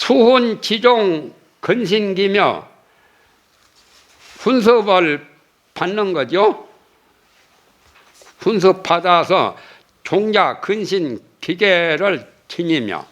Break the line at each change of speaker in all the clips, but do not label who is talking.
수훈 지종 근신기며 훈섭을 받는 거죠. 훈섭 받아서 종자 근신 기계를 지니며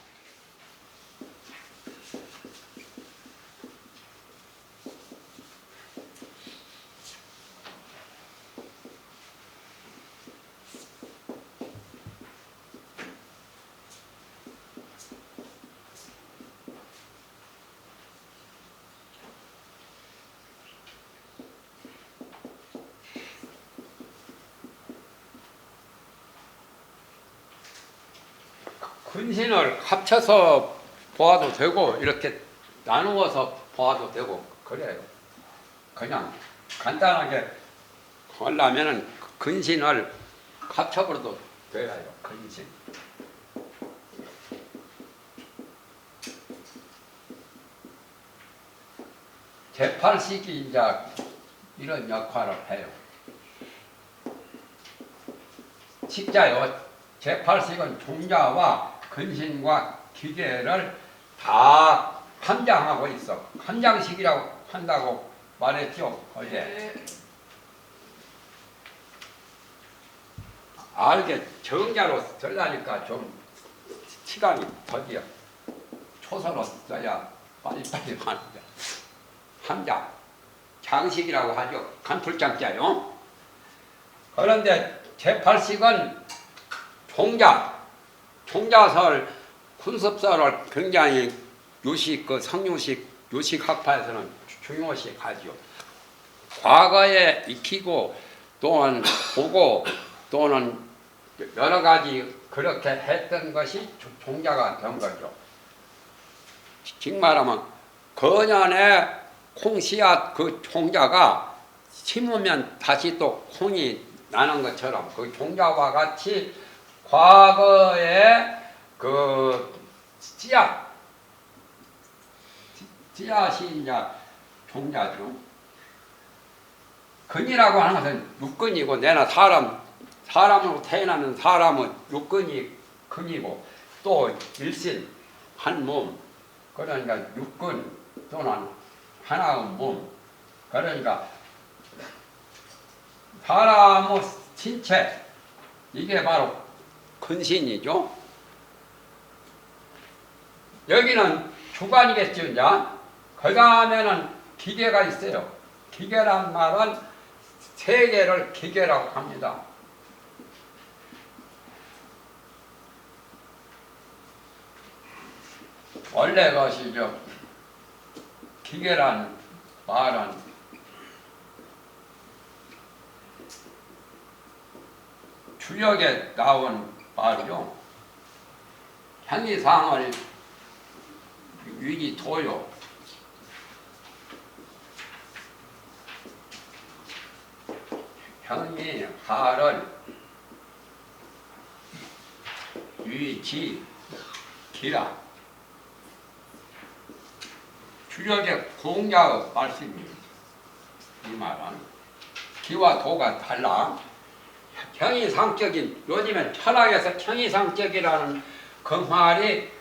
근신을 합쳐서 보아도 되고 이렇게 나누어서 보아도 되고 그래요. 그냥 간단하게 하려면은 근신을 합쳐버려도 돼요. 근신. 제8식이 이제 이런 역할을 해요. 식자요. 제8식은 종자와 근신과 기계를 다 함장하고 있어. 함장식이라고 한다고 말했죠, 어제. 알게 정자로 쓰려니까 좀 시간이 더디어. 초서로 써야 빨리빨리 하는데. 함장, 장식이라고 하죠. 간풀장자요. 그런데 제8식은 종자설, 훈섭설을 굉장히 요식, 성유식, 요식학파에서는 중요시 하죠. 과거에 익히고 또는 보고 또는 여러 가지 그렇게 했던 것이 종자가 된 거죠. 즉 말하면 건연의 콩씨앗 그 종자가 심으면 다시 또 콩이 나는 것처럼 그 종자와 같이 과거에 그 씨앗이 이제 종자죠. 근이라고 하는 것은 육근이고 내나 사람으로 태어나는 사람은 육근이 근이고 또 일신 한 몸 그러니까 육근 또는 하나의 몸 그러니까 사람의 신체 이게 바로 근신이죠. 여기는 주관이겠죠. 이제 그 다음에는 기계가 있어요. 기계란 말은 세계를 기계라고 합니다. 원래 것이죠. 기계란 말은 주역에 나온 말이요. 향이상을 위기토요. 향이 하를 위지 기라. 주역의 공자의 말씀입니다. 이 말은 기와 도가 달라. 형이상적인 요즘엔 철학에서 형이상적이라는 그 말이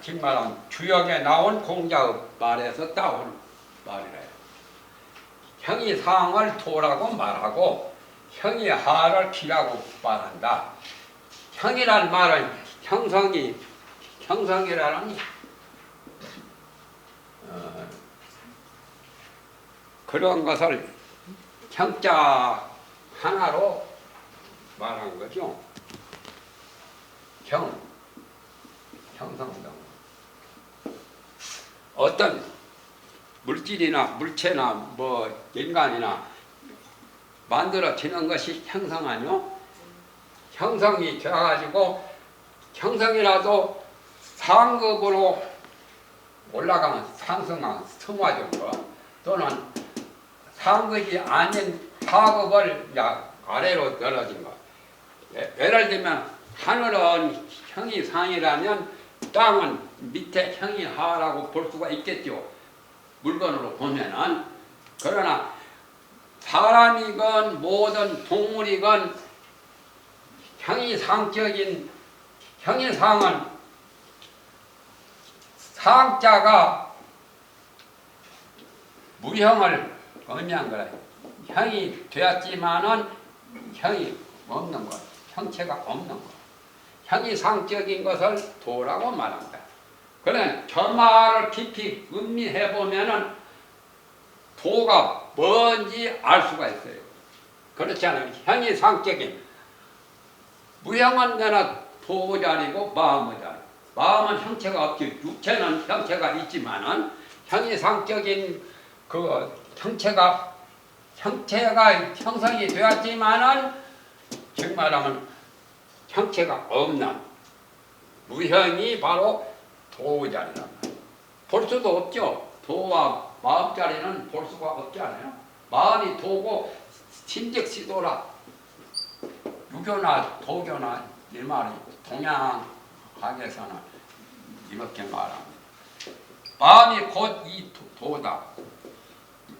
정말 주역에 나온 공자의 말에서 따온 말이래요. 형이상을 도라고 말하고 형이하를 기라고 말한다. 형이란 말은 형성이라는 그런 것을 형자 하나로 말한 거죠. 형성등. 어떤 물질이나 물체나 뭐 인간이나 만들어지는 것이 형성 아니요? 형성이 되어가지고 형성이라도 상급으로 올라가면 상승한 성화 정도 또는 상급이 아닌 하급을 아래로 떨어진 것. 예를 들면 하늘은 형이 상이라면 땅은 밑에 형이 하라고 볼 수가 있겠죠. 물건으로 보면은. 그러나 사람이건 모든 동물이건 형이 상적인 형이 상은 상자가 무형을 의미한 거라. 형이 되었지만은 형이 없는 것, 형체가 없는 것. 형이 상적인 것을 도라고 말한다. 그래, 저 말을 깊이 음미해 보면은 도가 뭔지 알 수가 있어요. 그렇지 않아요? 형이 상적인, 무형은 내나 도 자리고 마음의 자리. 마음은 형체가 없지, 육체는 형체가 있지만은 형이 상적인 그 형체가 형성이 되었지만은 즉 말하면 형체가 없는 무형이 바로 도자리란 말이에요. 볼 수도 없죠. 도와 마음 자리는 볼 수가 없지 않아요? 마음이 도고 심적시도라. 유교나 도교나 이 말이 동양학에서는 이렇게 말합니다. 마음이 곧 이 도다.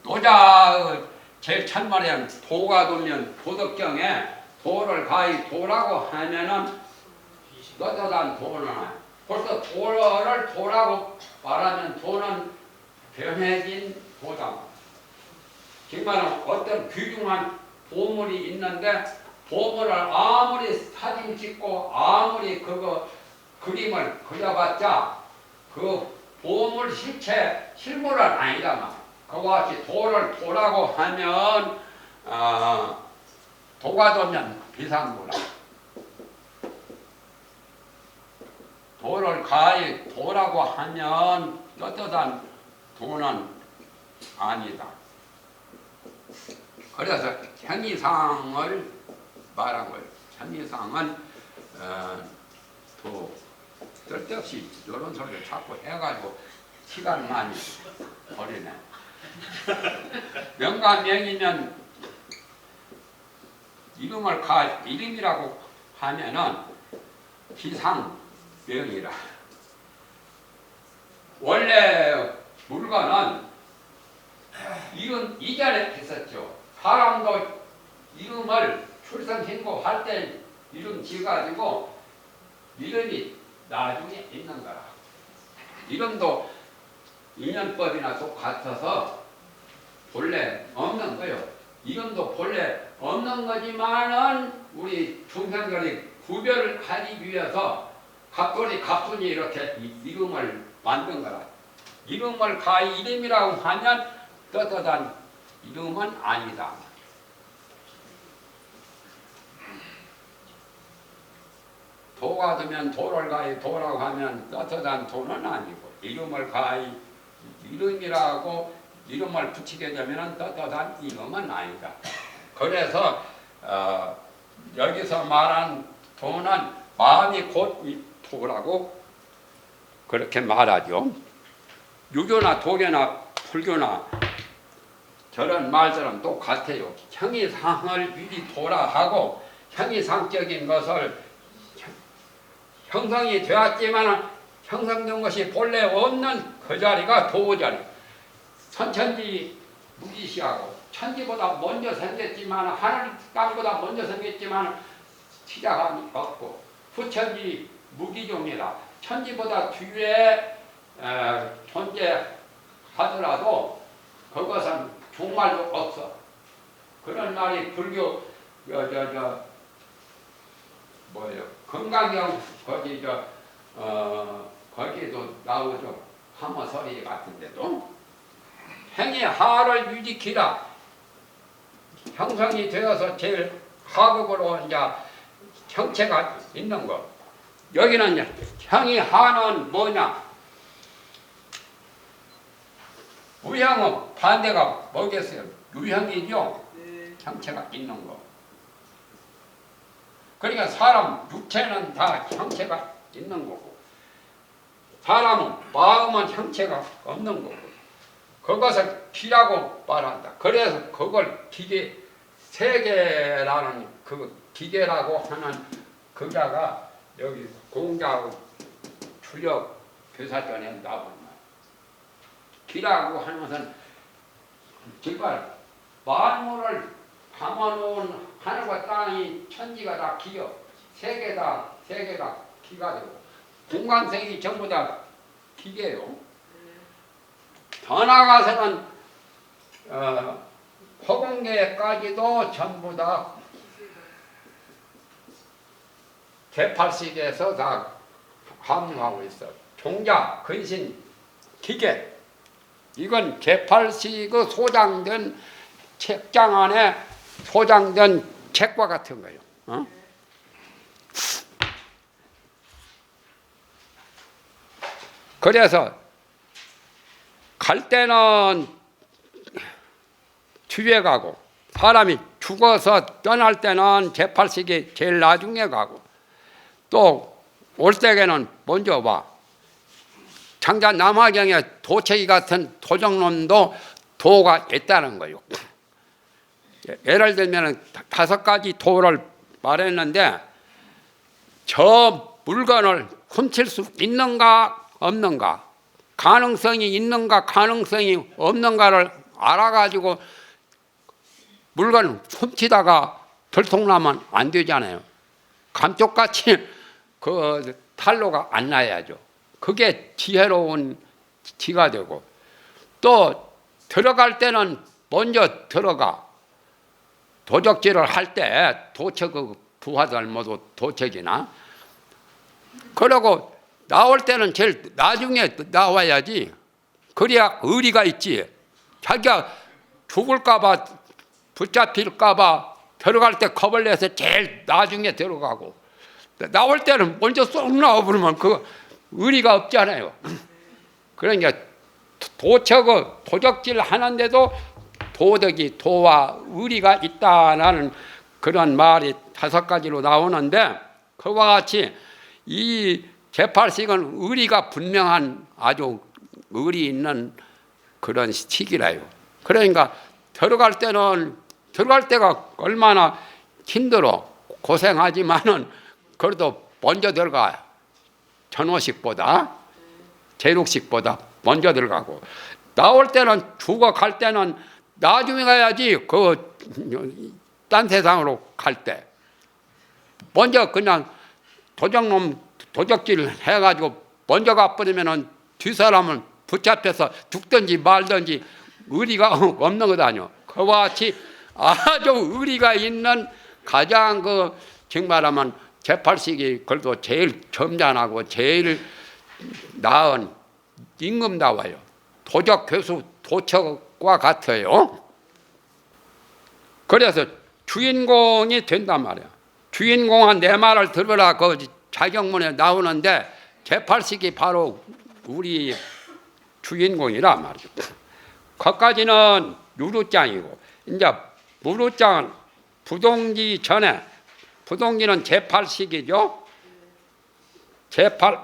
도자의 제일 첫말에는 도가 되면 도덕경에 도를 가히 도라고 하면은 너도단 도는 벌써 도를 도라고 말하면 도는 변해진 도다. 정말은 어떤 귀중한 보물이 있는데 보물을 아무리 사진 찍고 아무리 그거 그림을 그려봤자 그 보물 실물은 아니잖아. 그와 같이 도를 도라고 하면 도가 되면 비상도라. 도를 가히 도라고 하면 떳떳한 도는 아니다. 그래서 현이상을 말한 거예요. 현이상은 도 쓸데없이 이런 소리를 자꾸 해가지고 시간 많이 버리네. 명과 명이면 이름을 이름이라고 하면은 기상명이라. 원래 물건은 이름 이전에 있었죠. 사람도 이름을 출생 신고할 때 이름 지어가지고 이름이 나중에 있는 거라. 이름도 인연법이나 똑같아서 본래 없는 거요. 이름도 본래 없는 거지만은 우리 중생들이 구별을 하기 위해서 갑돌이 갑순이 이렇게 이름을 만든 거라. 이름을 가히 이름이라고 하면 떳떳한 이름은 아니다. 도가 되면 도를 가히 도라고 하면 떳떳한 도는 아니고 이름을 가히 이름이라고 이름을 붙이게 되면 떳떳한 이름은 아니다. 그래서 여기서 말한 도는 마음이 곧 도라고 그렇게 말하죠. 유교나 도교나 불교나 저런 말처럼 똑같아요. 형이상을 미리 도라 하고 형이상적인 것을 형성이 되었지만 형성된 것이 본래 없는 그 자리가 도자리. 선천지 무기시하고 천지보다 먼저 생겼지만 하늘 땅보다 먼저 생겼지만 시작함이 없고 후천지 무기종이다. 천지보다 뒤에 존재하더라도 그것은 종말도 없어. 그런 말이 불교 뭐예요? 건강경 거기도 나오죠. 하모서리 같은데도 행의 하를 유지키라. 형성이 되어서 제일 하급으로 이제 형체가 있는 것. 여기는 형이 하는 뭐냐? 무형은 반대가 뭐겠어요? 유형이죠. 형체가 있는 거. 그러니까 사람 육체는 다 형체가 있는 거고 사람은 마음은 형체가 없는 거고 그것을 기라고 말한다. 그래서 그걸 기계 세계라는 그 기계라고 하는 그자가 여기 공자하고 출력 교사전에 나오는 말. 기라고 하는 것은 정말 만물을 담아놓은 하늘과 땅이 천지가 다 기요. 세계가 기가 되고 공간색이 전부 다 기계요. 더 나아가서는 허공계까지도 전부 다 제8식에서 다 함유하고 있어. 종자, 근신, 기계. 이건 제8식의 소장된 책장 안에 소장된 책과 같은 거예요. 어? 그래서 갈 때는 뒤에 가고 사람이 죽어서 떠날 때는 제8식이 제일 나중에 가고 또 올 때에는 먼저 와. 장자 남화경에 도채기 같은 도적놈도 도가 있다는 거예요. 예를 들면 5가지 도를 말했는데 저 물건을 훔칠 수 있는가 없는가, 가능성이 있는가 가능성이 없는가를 알아가지고 물건을 훔치다가 들통나면 안 되잖아요. 감쪽같이 그 탈로가 안 나야죠. 그게 지혜로운 지가 되고 또 들어갈 때는 먼저 들어가. 도적질을 할 때 도척 부하들 모두 도척이나 그러고 나올 때는 제일 나중에 나와야지. 그래야 의리가 있지. 자기가 죽을까봐 붙잡힐까봐 들어갈 때 겁을 내서 제일 나중에 들어가고 나올 때는 먼저 쏙 나와버리면 그 의리가 없잖아요. 그러니까 도적질 하는데도 도덕이 도와 의리가 있다는 그런 말이 5가지로 나오는데 그와 같이 이 제8식은 의리가 분명한 아주 의리 있는 그런 식이라요. 그러니까 들어갈 때가 얼마나 힘들어 고생하지만은 그래도 먼저 들어가. 전호식보다 제육식보다 먼저 들어가고 나올 때는 죽어갈 때는 나중에 가야지. 그 딴 세상으로 갈 때 먼저 그냥 도적질 해가지고 먼저 가버리면은 뒷사람은 붙잡혀서 죽든지 말든지 의리가 없는 것 아니오. 그와 같이 아주 의리가 있는 가장 그 정말하면 제8식이 그래도 제일 점잖하고 제일 나은 임금다워요. 도적 괴수 도척과 같아요. 그래서 주인공이 된단 말이야. 주인공한 내 말을 들으라 그 자경문에 나오는데 제8식이 바로 우리 주인공이라 말이죠. 거기까지는 유루장이고 이제 무루장은 부동기 전에 부동기는 제8식이죠.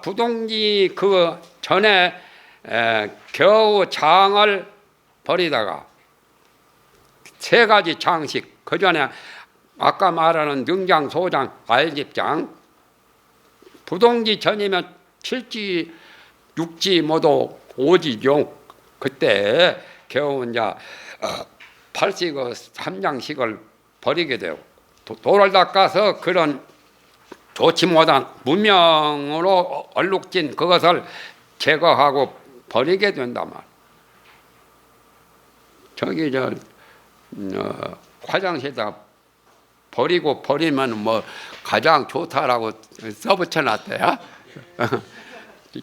부동기 그 전에 겨우 장을 버리다가 3가지 장식 그 전에 아까 말하는 능장, 소장, 알집장 부동기 전이면 7지, 6지 모두 5지죠. 그때 겨우 이제 8식 3장식을 버리게 되고 돌을 닦아서 그런 좋지 못한 무명으로 얼룩진 그것을 제거하고 버리게 된단 말이야. 저기 화장실에다 버리면 뭐 가장 좋다라고 써붙여놨대요.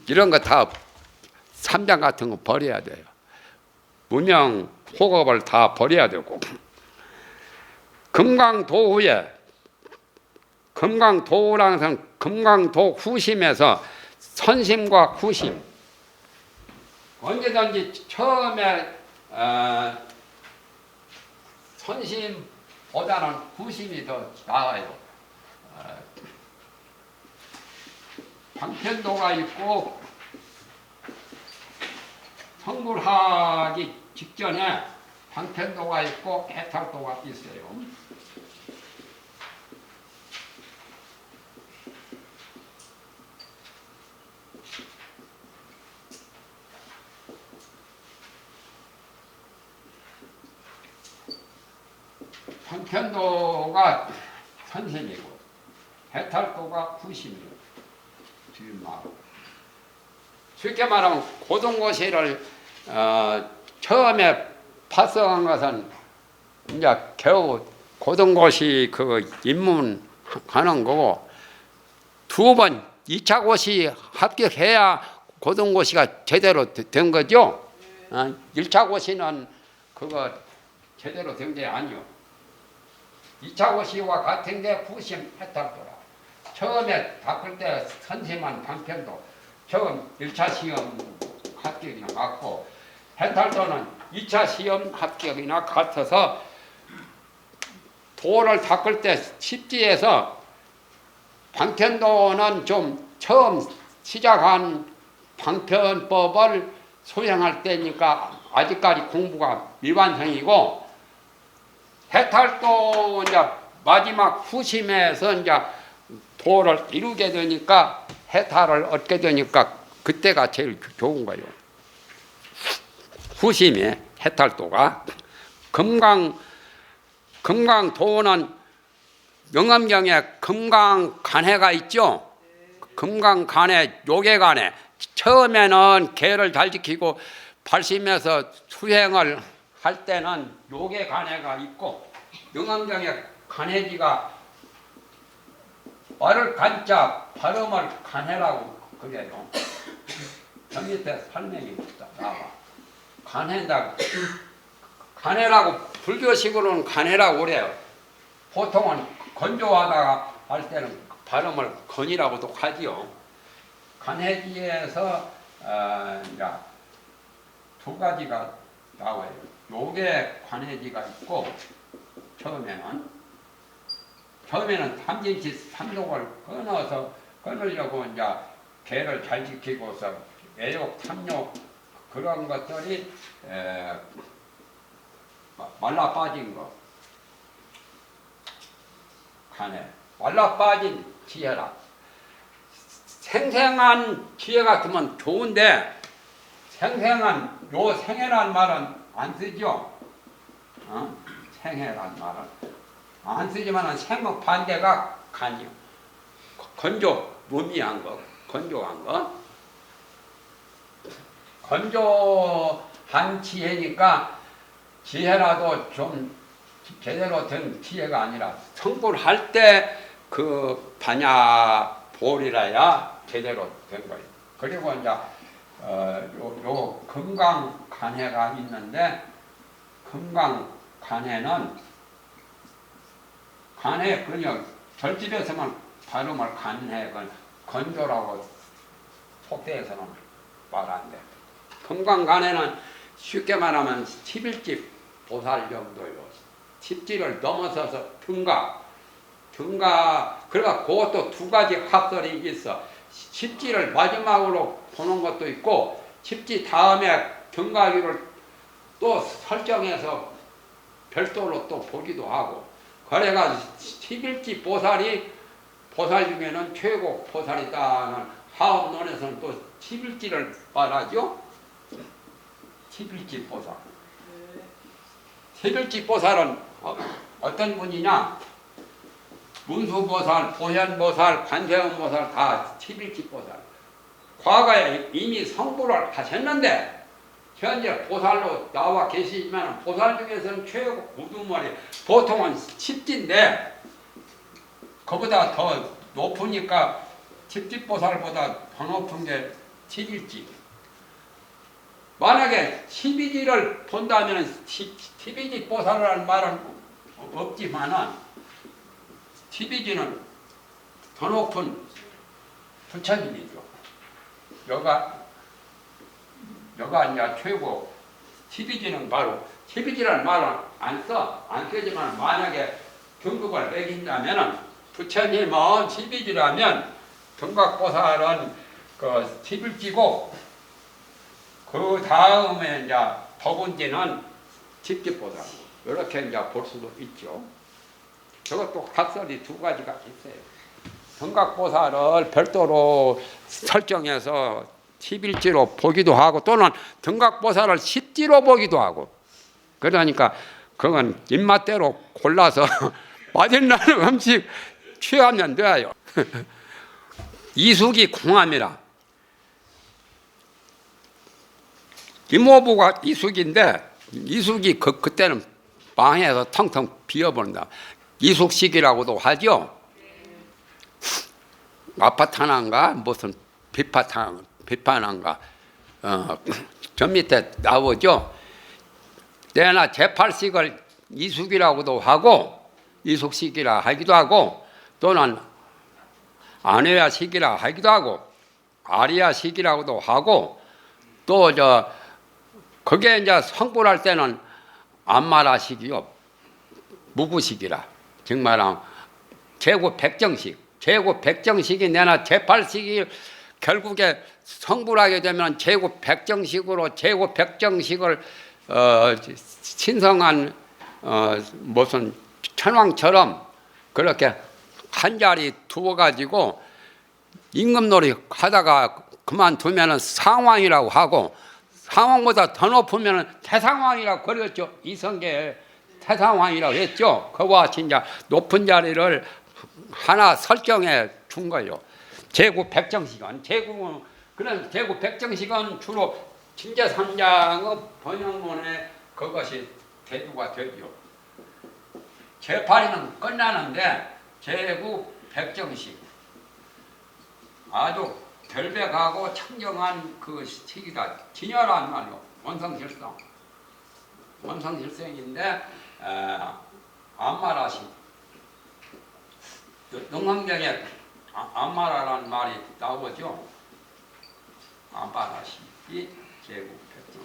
이런 거 다 3장 같은 거 버려야 돼요. 무명 호겁을 다 버려야 되고 금강도후에 금강도후라는 것은 금강도 후심에서 선심과 후심 언제든지 처음에 선심보다는 후심이 더 나아요. 방편도가 있고 성불하기 직전에 방편도가 있고 해탈도가 있어요. 방편도가 선심이고 해탈도가 후심이고 뒷마음. 쉽게 말하면 고등고시를 처음에 파송한 것은 이제 겨우 고등고시 그 입문하는 거고, 두 번 2차 고시 합격해야 고등고시가 제대로 된 거죠. 1차 고시는 그거 제대로 된 게 아니요. 2차 고시와 같은 게 후심 해탈도라. 처음에 닦을 때 선심한 방편도 처음 1차 시험 합격이나 같고, 해탈도는 2차 시험 합격이나 같아서 도를 닦을 때 십지에서 방편도는 좀 처음 시작한 방편법을 수행할 때니까 아직까지 공부가 미완성이고, 해탈도 이제 마지막 후심에서 이제 도를 이루게 되니까 해탈을 얻게 되니까 그때가 제일 좋은 거예요. 후심에 해탈도가 금강도는 영암경에 금강간해가 있죠. 금강간해, 요계간해. 처음에는 계를 잘 지키고 발심해서 수행을 할 때는 요계간해가 있고, 영암경에 간해지가 말을 간자 발음을 간해라고 그래요. 저 밑에 설명이 나와. 간해라고 불교식으로는 간해라고 그래요. 보통은 건조하다가 할 때는 발음을 건이라고도 하지요. 간해지에서 이제 두 가지가 나와요. 요게 간해지가 있고, 처음에는 삼진치 삼독을 끊으려고 이제 계를 잘 지키고서 애욕, 탐욕 그런 것들이 말라 빠진 거. 간해. 말라 빠진 지혜라. 생생한 지혜 같으면 좋은데, 생생한 요 생애란 말은 안 쓰죠. 생애란 말은 안 쓰지만은 생의 반대가 간이요. 건조, 무미한 거, 건조한 거. 건조한 지혜니까 지혜라도 좀 제대로 된 지혜가 아니라 성불할 때 그 반야볼이라야 제대로 된 거예요. 그리고 이제 요 금강간해가 있는데, 금강간해는 간해 그냥 절집에서만 발음을 간해, 건조라고 속대에서는 말 안 돼. 금강간해는 쉽게 말하면 11집 보살 정도요. 10지를 넘어서서 등가, 그러니까 그것도 두 가지 합설이 있어. 10지를 마지막으로 보는 것도 있고, 10지 다음에 등가기를 또 설정해서 별도로 또 보기도 하고, 그래가 11지 보살 중에는 최고 보살이다는 하업론에서는 또 11지를 말하죠. 11지 보살. 11지 보살은 어떤 분이냐? 문수보살, 보현보살, 관세음보살 다 11지 보살. 과거에 이미 성불을 하셨는데 현재 보살로 나와 계시지만, 보살 중에서는 최고 우두머리, 보통은 10지인데 그보다 더 높으니까 10지 보살보다 더 높은 게 11지. 만약에 12지를 본다면 12지 보살이라는 말은 없지만은, 12지는 더 높은 부처님이죠. 여가 이제 최고. 12지는 바로 12지라는 말은 안 쓰지만, 만약에 등급을 매긴다면은 부처님은 12지라면 등각보살은 그 11지고, 그 다음에 이제 법운지는 10지보살. 이렇게 이제 볼 수도 있죠. 저것도 각설이 두 가지가 있어요. 등각보살을 별도로 설정해서 11지로 보기도 하고, 또는 등각보살을 10지로 보기도 하고. 그러니까 그건 입맛대로 골라서 맛있는 음식 취하면 돼요. 이숙이 궁합이라. 이모부가 이숙인데 이숙이 그때는 망해서 텅텅 비어버린다. 이숙식이라고도 하죠. 아파트 하나인가 무슨 비판한가 저 밑에 나오죠. 내나 제8식을 이숙이라고도 하고 이숙식이라 하기도 하고 또는 아내야식이라 하기도 하고 아리야식이라고도 하고 또 그게 이제 성불할 때는 안마라식이요 무구식이라 정말 제국 백정식이 내나 제8식이 결국에 성불하게 되면 제국 백정식으로 제국 백정식을 신성한 무슨 천왕처럼 그렇게 한 자리 두어가지고 임금놀이 하다가 그만두면은 상왕이라고 하고 상왕보다 더 높으면은 태상왕이라고 그랬죠. 이성계 태상왕이라고 했죠. 그와 진짜 높은 자리를 하나 설정해 준 거예요. 제국 백정식은 그런 제국 백정식은 주로 진제삼장의 번역문에 그것이 대두가 되죠. 제8위는 끝나는데 제국 백정식 아주 결백하고 청정한 그 시기다. 진열한 말이요. 원성실성인데 안마라식 능황경에 안마라라는 말이 나오죠. 안마라식이 제국 백정.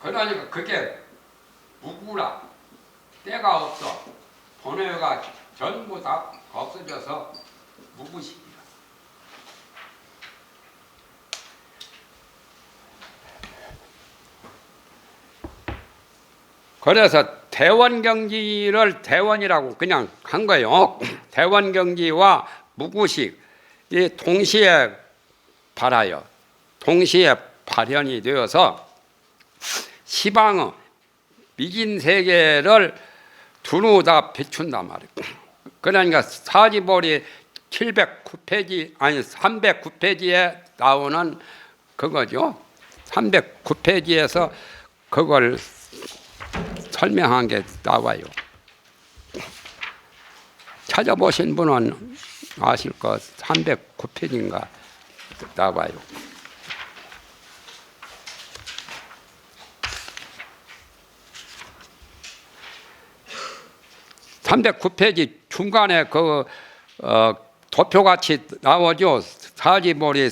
그러니까 그게 무구라 때가 없어. 번호가 전부 다 없어져서 무구식이다. 그래서 대원경지를 대원이라고 그냥 한 거예요. 대원경지와 무구식 이 동시에 발하여 동시에 발현이 되어서 시방의 미진세계를 두루 다 비춘단 말이에요. 그러니까 사지보리 709페이지 아니 309페이지에 나오는 그거죠. 309페이지에서 그걸 설명한 게 나와요. 찾아보신 분은 아실 거 309페이지인가 나와요. 309페이지 중간에 그 도표같이 나오죠. 사지보리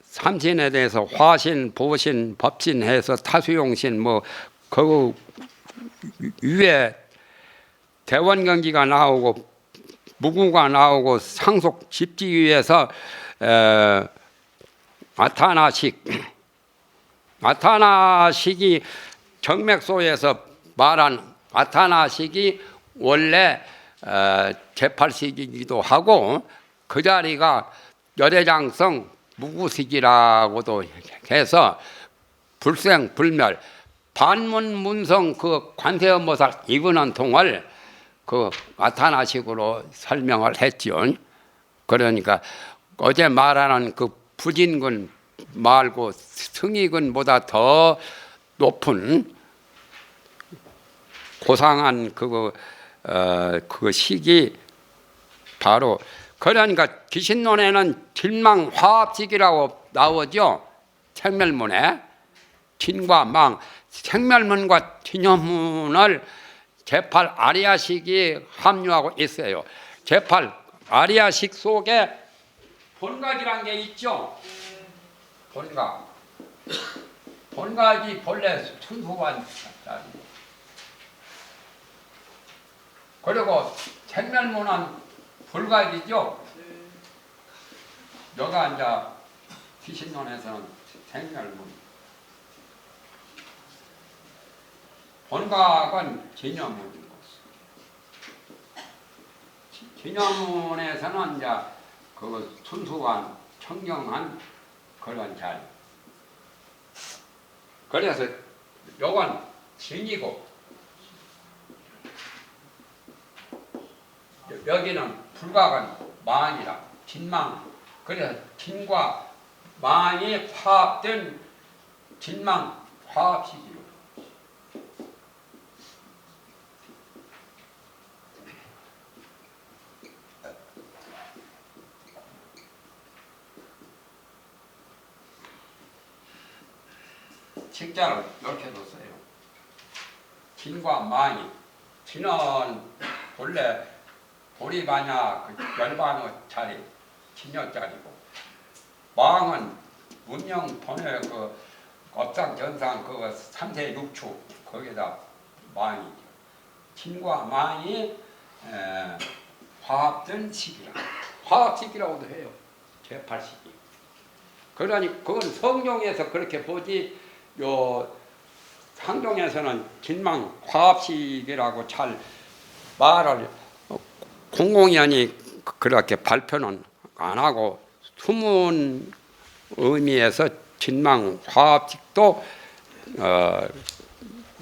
삼신에 대해서 화신, 보신, 법신 해서 타수용신 뭐 그 위에 대원경지가 나오고 무구가 나오고 상속 집지위에서 아타나식이 정맥소에서 말한 아타나식이 원래 제8식이기도 하고 그 자리가 열애장성 무구식이라고도 해서 불생불멸 반문문성 그 관세음보살 이근원 통을 그 아타나식으로 설명을 했죠. 그러니까 어제 말하는 그 부진근 말고 승희근보다 더 높은 고상한 그 식이 바로 그러니까 기신론에는 진망화합식이라고 나오죠. 생멸문에 진과 망 생멸문과 진여문을 제8 아리아식이 합류하고 있어요. 제8 아리아식 속에 본각이라는 게 있죠. 본각이 본래 순수한 그리고 생멸문은 불각이죠. 여가 이제 기신론에서는 생멸문. 본각은 진여문이고 진여문에서는 이제 그 순수한 청정한 그런 자리. 그래서 요건 진이고 여기는 불각은 망이라 진망. 그래서 진과 망이 화합된 진망 화합식이요. 식자를 이렇게 뒀어요. 진과 망이. 진은 본래 보리반야 그 열반어짜리 진여짜리고, 망은 문명 번외 그 업상 전상 그 3세 6축 거기다 망이죠. 진과 망이 화합된 시기라. 화합시기라고도 해요. 제8시기. 그러니 그건 성경에서 그렇게 보지, 요 상종에서는 진망 화합식이라고 잘 말을 공공연히 그렇게 발표는 안 하고, 숨은 의미에서 진망 화합식도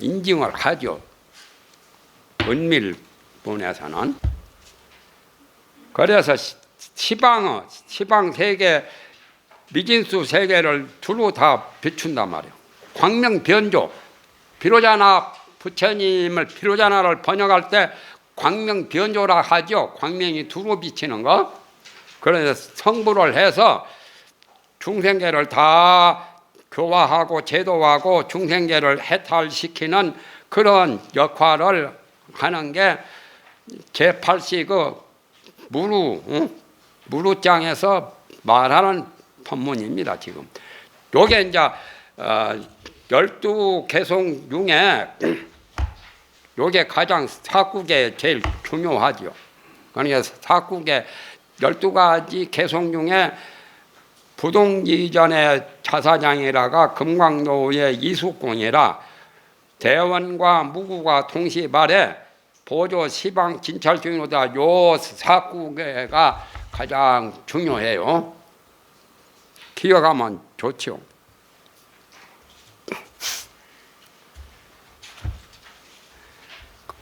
인증을 하죠. 은밀본에서는. 그래서 시방 세계, 미진수 세계를 두루 다 비춘단 말이에요. 광명변조, 비로자나 부처님을 비로자나를 번역할 때 광명변조라 하죠. 광명이 두루 비치는 거. 그래서 성불을 해서 중생계를 다 교화하고 제도하고 중생계를 해탈시키는 그런 역할을 하는 게 제8시 그 무루장에서 말하는 법문입니다. 지금 요게 이제 12개송 중에 요게 가장 사국에 제일 중요하죠. 그러니까 사국에 12가지 개송 중에 부동이전의 자사장이라가 금광로의 이숙공이라 대원과 무구가 동시 말에 보조 시방 진찰 중이로다. 요 사국에가 가장 중요해요. 기억하면 좋죠.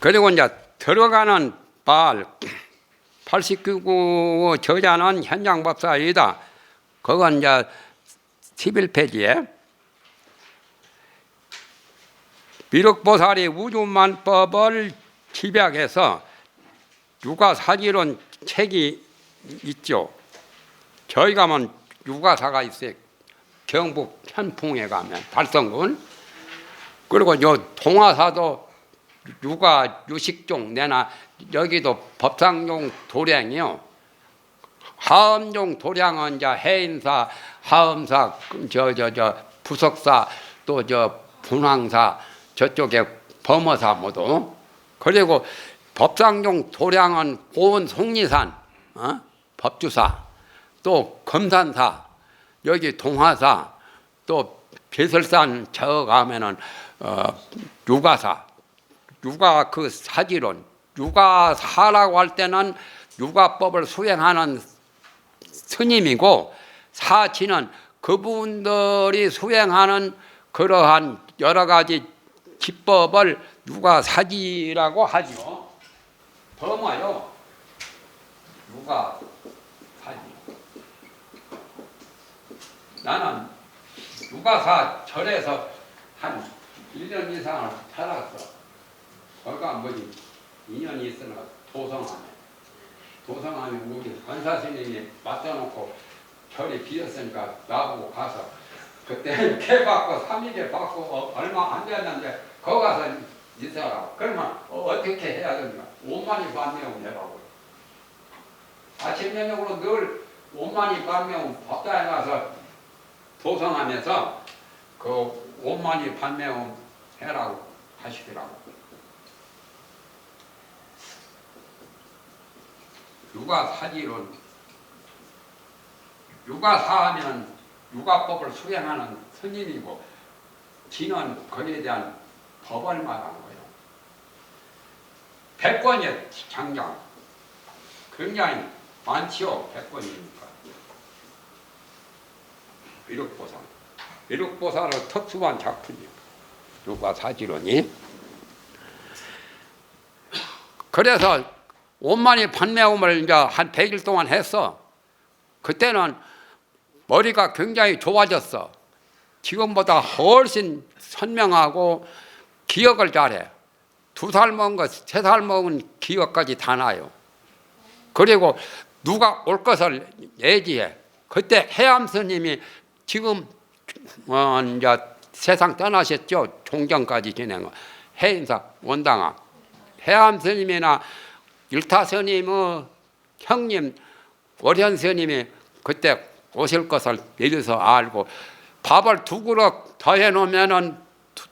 그리고 이제 들어가는 발 89구 저자는 현장법사이다. 그건 이제 11페이지에 미륵보살이 우주만법을 집약해서 육아사지론 책이 있죠. 저희 가면 육아사가 있어요. 경북 현풍에 가면 달성군. 그리고 요 동화사도 육아 유식종 내나 여기도 법상종 도량이요. 하음종 도량은 이제 해인사, 하음사, 부석사, 또 분황사, 저쪽에 범어사 모두. 그리고 법상종 도량은 고은 속리산, 법주사, 또 검산사, 여기 동화사, 또 배설산 저 가면은 육아사, 육아 그 사지론, 육아사라고 할 때는 육아법을 수행하는 스님이고, 사치는 그분들이 수행하는 그러한 여러 가지 기법을 육아사지라고 하죠. 범어요. 육아사지. 나는 육아사 절에서 한 1년 이상을 살았어. 거기가 뭐지? 2년이 있으나 도성함에 우리 권사스님이 맞춰놓고 절이 비었으니까 나보고 가서, 그때 개 받고 3일에 받고 얼마 안 됐는데 거기 가서 있어라. 그러면 어떻게 해야 됩니까? 5만이 반매운 해라고. 아침 저녁으로 늘 5만이 반매운 법당에 가서 도성하면서 그 5만이 반매운 해라고 하시더라고. 육아사지론, 육아사하면 육아법을 수행하는 스님이고, 지는 거기에 대한 법을 말하는 거예요. 100권의 장장 굉장히 많지요. 100권이니까. 미륵보살은 특수한 작품이에요. 육아사지론이. 그래서 5만이 판매음을 이제 한 100일 동안 했어. 그때는 머리가 굉장히 좋아졌어. 지금보다 훨씬 선명하고 기억을 잘해. 2살 먹은 거, 3살 먹은 기억까지 다 나요. 그리고 누가 올 것을 예지해. 그때 해암 스님이 지금 이제 세상 떠나셨죠. 종정까지 지낸 거. 해인사 원당아. 해암 스님이나 일타 스님의 형님 월현 스님이 그때 오실 것을 미리서 알고 밥을 2그릇 더 해놓으면은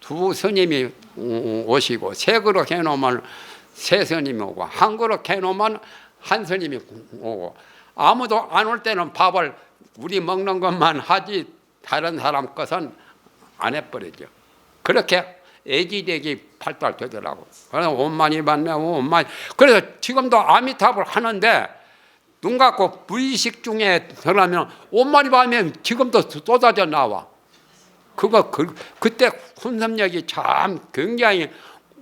2 스님이 오시고 3그릇 해놓으면 3 스님이 오고 1그릇 해놓으면 1 스님이 오고 아무도 안 올 때는 밥을 우리 먹는 것만 하지 다른 사람 것은 안 해버리죠. 그렇게 애지대기 발달되더라고. 그래서 원만히 만나고 원만히. 그래서 지금도 아미타불 하는데 눈 감고 무의식 중에 들어가면 원만히 하면 지금도 쏟아져 나와. 그때 훈섭력이 참 굉장히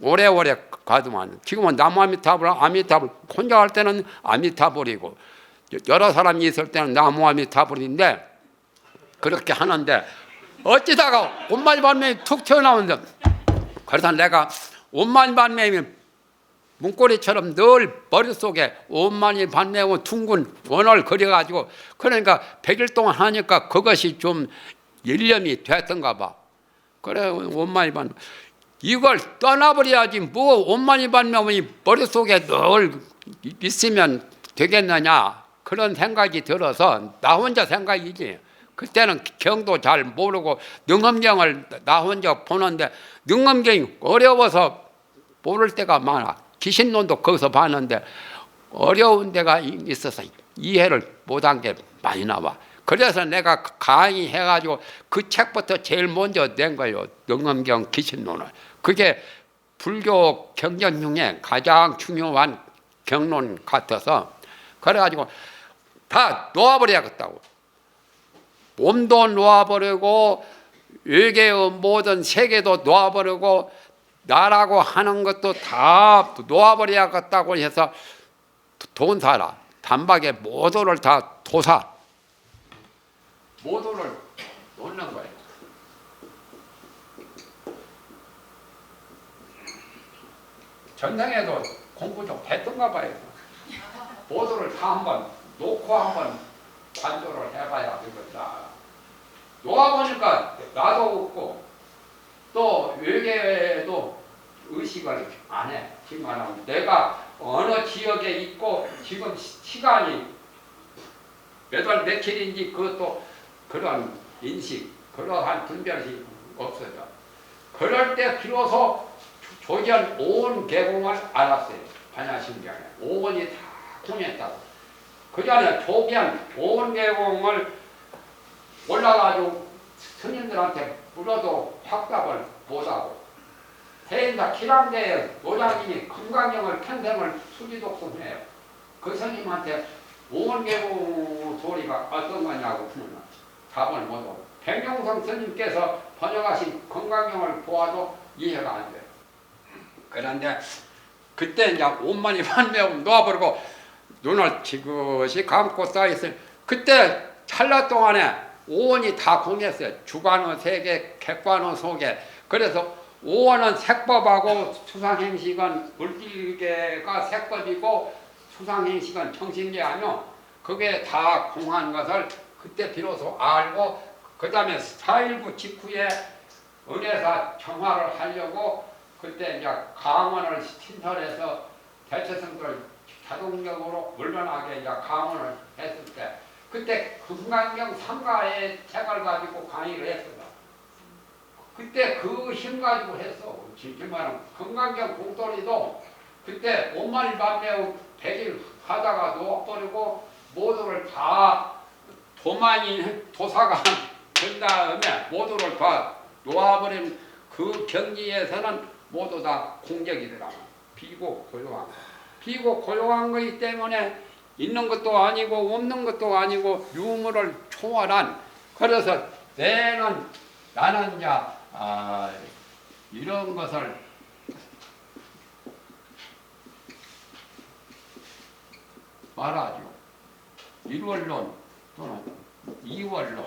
오래오래 가더만. 지금은 나무아미타불, 아미타불 혼자 할 때는 아미타불이고 여러 사람이 있을 때는 나무아미타불인데 그렇게 하는데 어찌다가 원만히 반면이 툭 튀어나오는데 그래서 내가 원만히 반면이 문고리처럼 늘 머릿속에 원만히 반면하고 둥근 원을 그려가지고 그러니까 100일 동안 하니까 그것이 좀 일념이 됐던가 봐. 그래 원만히 반면 이걸 떠나버려야지 뭐 원만히 반면이 머릿속에 늘 있으면 되겠느냐 그런 생각이 들어서 나 혼자 생각이지. 그때는 경도 잘 모르고 능엄경을 나 혼자 보는데 능엄경이 어려워서 모를 때가 많아. 기신론도 거기서 봤는데 어려운 데가 있어서 이해를 못한 게 많이 나와. 그래서 내가 강의해가지고 그 책부터 제일 먼저 낸 거예요. 능엄경 기신론을. 그게 불교 경전 중에 가장 중요한 경론 같아서 그래가지고 다 놓아버려야겠다고. 몸도 놓아버리고 외계의 모든 세계도 놓아버리고 나라고 하는 것도 다 놓아버려야겠다고 해서 돈 사라. 단박에 모두를 다 도사. 모두를 놓는 거예요. 전생에도 공부 좀 했던가 봐요. 모두를 다 한번 놓고 한번 관조를 해봐야 되겠다. 놓아보니까 나도 없고 또 외계에도 의식을 안 해. 지금 내가 어느 지역에 있고 지금 시간이 몇 월 며칠인지 그것도 그런 인식, 그러한 분별이 없어져. 그럴 때 비로소 조견 오온 개공을 알았어요. 반야심경에 오온이 다 통했다고. 그 전에 조견 오온 개공을 올라가지고 스님들한테 물어도 확답을 못하고 대인사 기랑대에 노장님이 금강경을 편생을 수지독성해요. 그 스님한테 오온개공 소리가 어떤 거냐고 묻는 답을 못하고 백룡성 스님께서 번역하신 금강경을 보아도 이해가 안 돼요. 그런데 그때 이제 옷만이 반매고 놓아버리고 눈을 지그시 감고 쌓였어요. 그때 찰나 동안에 오원이 다 공했어요. 주관의 세계, 객관의 속에. 그래서 오원은 색법하고 수상행식은 물질계가 색법이고 수상행식은 정신계 아니요. 그게 다 공한 것을 그때 비로소 알고 그 다음에 4.19 직후에 은혜사 정화를 하려고 그때 이제 강원을 신설해서 대체성들 자동적으로 물러나게 이제 강원을 했을 때 그때 금강경 삼가의 책을 가지고 강의를 했어요. 그때 그 힘 가지고 했어. 정말은 금강경 공돌이도 그때 온만이 밤매우 100일 하다가 놓아버리고 모두를 다 도사가 된 다음에 모두를 다 놓아버린 그 경지에서는 모두 다 공적이더라고. 비고 고요한 거. 비고 고요한 거기 때문에 있는 것도 아니고 없는 것도 아니고 유무를 초월한. 그래서 나는 이제 이런 것을 말하죠. 일월론 또는 이원론.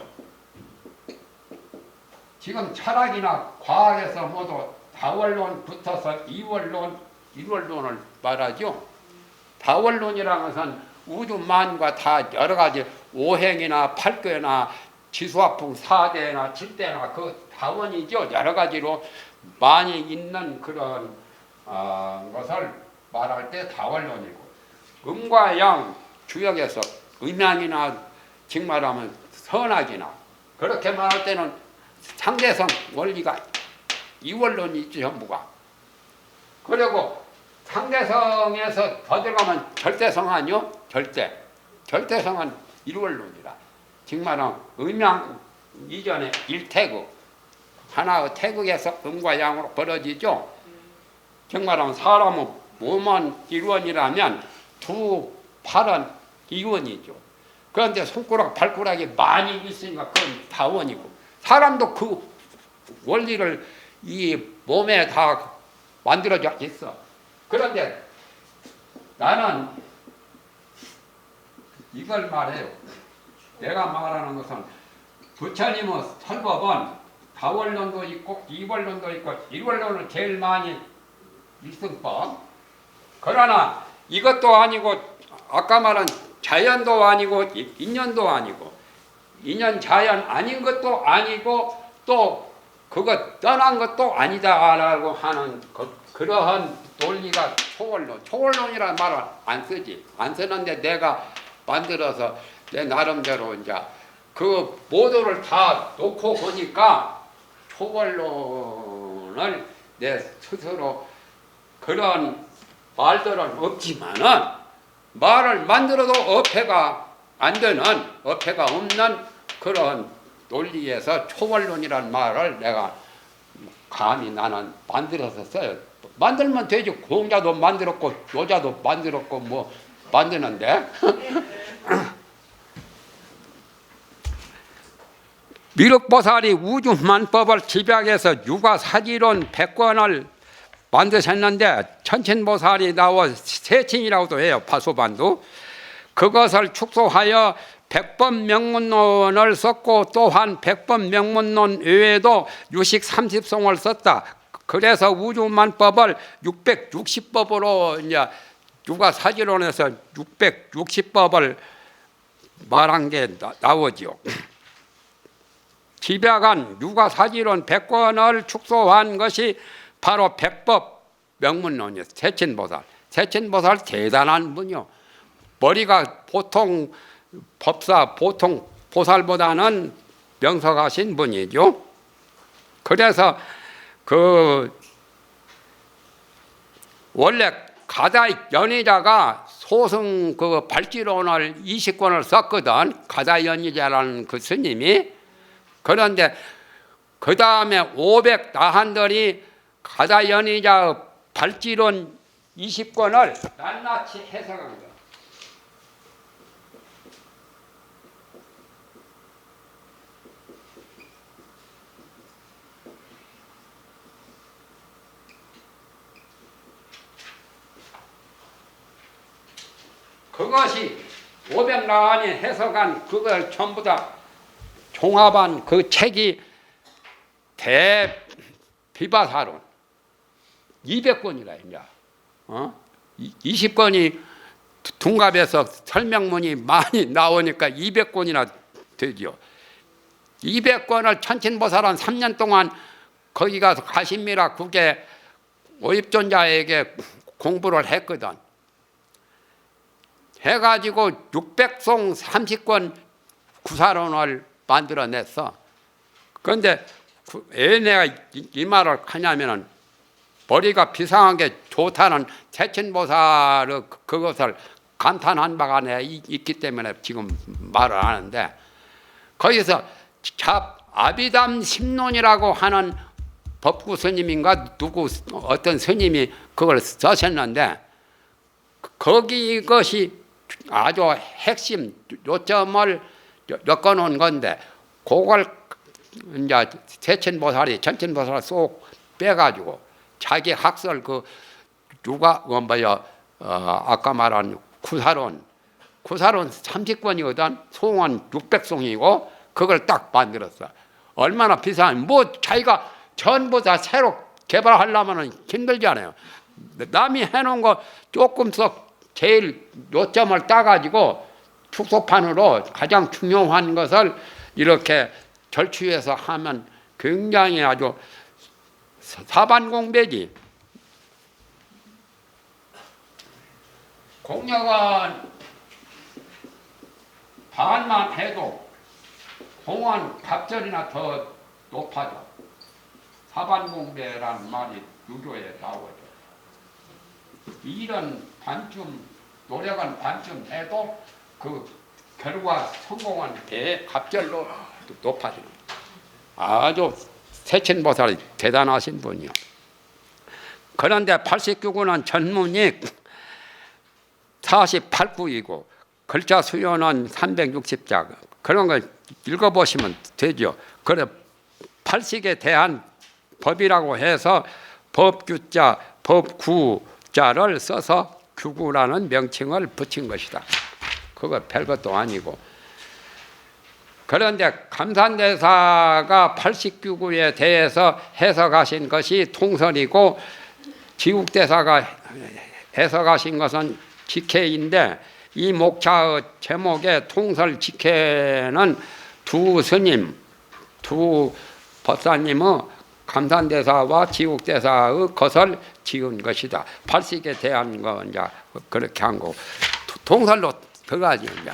지금 철학이나 과학에서 모두 다원론 붙어서 이원론, 일원론을 말하죠. 다원론이라는 것은 우주만과 다 여러 가지 오행이나 팔교나 지수화풍 4대나 7대나 그 다원이죠. 여러 가지로 많이 있는 그런 것을 말할 때 다원론이고, 음과 양 주역에서 음양이나 즉 말하면 선악이나 그렇게 말할 때는 상대성 원리가 이원론이 있죠, 전부가. 그리고 상대성에서 더 들어가면 절대성 아니요? 절대성은 일원론이라. 즉 말하면 음양 이전에 일태극, 하나의 태극에서 음과 양으로 벌어지죠. 즉 말하면 사람은 몸은 일원이라면 두 팔은 이원이죠. 그런데 손가락, 발가락이 많이 있으니까 그건 다원이고, 사람도 그 원리를 이 몸에 다 만들어져 있어. 그런데 나는 이걸 말해요. 내가 말하는 것은 부처님의 설법은 다원론도 있고 이원론도 있고, 일원론을 제일 많이 일승법. 그러나 이것도 아니고 아까 말한 자연도 아니고 인연도 아니고, 인연 자연 아닌 것도 아니고 또 그거 떠난 것도 아니다라고 하는 그러한 논리가 초월론. 초월론이라는 말을 안 쓰지. 안 쓰는데 내가 만들어서 내 나름대로 이제 그 모두를 다 놓고 보니까 초월론을 내 스스로 그런 말들은 없지만은 말을 만들어도 어폐가 안 되는, 어폐가 없는 그런 논리에서 초월론이라는 말을 내가 감히 나는 만들어서 써요. 만들면 되지. 공자도 만들었고 노자도 만들었고 뭐 만드는데. 미륵보살이 우주만법을 집약해서 육아사지론 100권을 만드셨는데 천천보살이 나와 세친이라고도 해요. 파수반도. 그것을 축소하여 100번 명문론을 썼고, 또한 100번 명문론 외에도 유식 30송을 썼다. 그래서 우주만법을 660법으로 이제 육아사지론에서 660법을 말한 게 나오죠. 집약한 육아사지론 100권을 축소한 것이 바로 백법 명문론이에요. 세친보살. 세친보살 대단한 분이요. 머리가 보통 법사, 보통 보살보다는 명석하신 분이죠. 그래서 원래 가다 연의자가 소승 그 발지론을 20권을 썼거든. 가다 연의자라는 그 스님이. 그런데 그 다음에 500 나한들이 가다 연의자 발지론 20권을 낱낱이 해석한 거야. 그것이 500나한이 해석한 그걸 전부 다 종합한 그 책이 대비바사론 200권이라 이제 20권이 둔갑해서 설명문이 많이 나오니까 200권이나 되죠. 200권을 천친보살은 3년 동안 거기 가서 가심미라 국에 오입존자에게 공부를 했거든. 해가지고 600송 30권 구사론을 만들어냈어. 그런데 왜 내가 이 말을 하냐면은 머리가 비상하게 좋다는 세친보살의 그것을 감탄한 바가 내가 있기 때문에 지금 말을 하는데, 거기서 아비담 심론이라고 하는 법구 스님인가 누구 어떤 스님이 그걸 쓰셨는데, 거기 이것이 아주 핵심 요점을 엮어놓은 건데, 그걸 이제 세친보살이 천친보살 쏙 빼가지고 자기 학설 그 누가 아까 말한 구사론 구살은 30권이거든. 송은 600송이고 그걸 딱 만들었어. 얼마나 비싸면 뭐 자기가 전부 다 새로 개발하려면 힘들잖아요. 남이 해놓은 거 조금씩 제일 요점을 따가지고 축소판으로 가장 중요한 것을 이렇게 절취해서 하면 굉장히 아주 사반공배지. 공력은 반만 해도 공은 갑절이나 더 높아져. 사반공배라는 말이 유교에 나오죠. 일은 반쯤, 노력은 반쯤 해도 그 결과 성공은 대갑절로 높아지는. 아주 세친보살이 대단하신 분이요. 그런데 89구는 전문이 48구이고 글자 수요는 360자. 그런 걸 읽어보시면 되죠. 그래 팔식에 대한 법이라고 해서 법규자, 법구자를 써서 규구라는 명칭을 붙인 것이다. 그거 별것도 아니고. 그런데 감산대사가 89구에 대해서 해석하신 것이 통설이고 지국대사가 해석하신 것은 직해인데 이 목차의 제목의 통설 직해는 두 스님, 두 법사님의 감산대사와 지국대사의 것을 지은 것이다. 팔식에 대한 거 이제 그렇게 한 거고 통설로 들어가지 이제.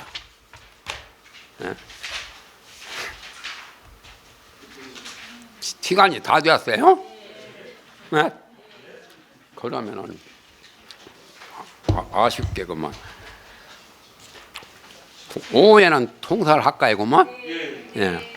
시간이 다 되었어요? 네? 그러면은 아쉽게 그만 오후에는 통설할까요 그만? 예.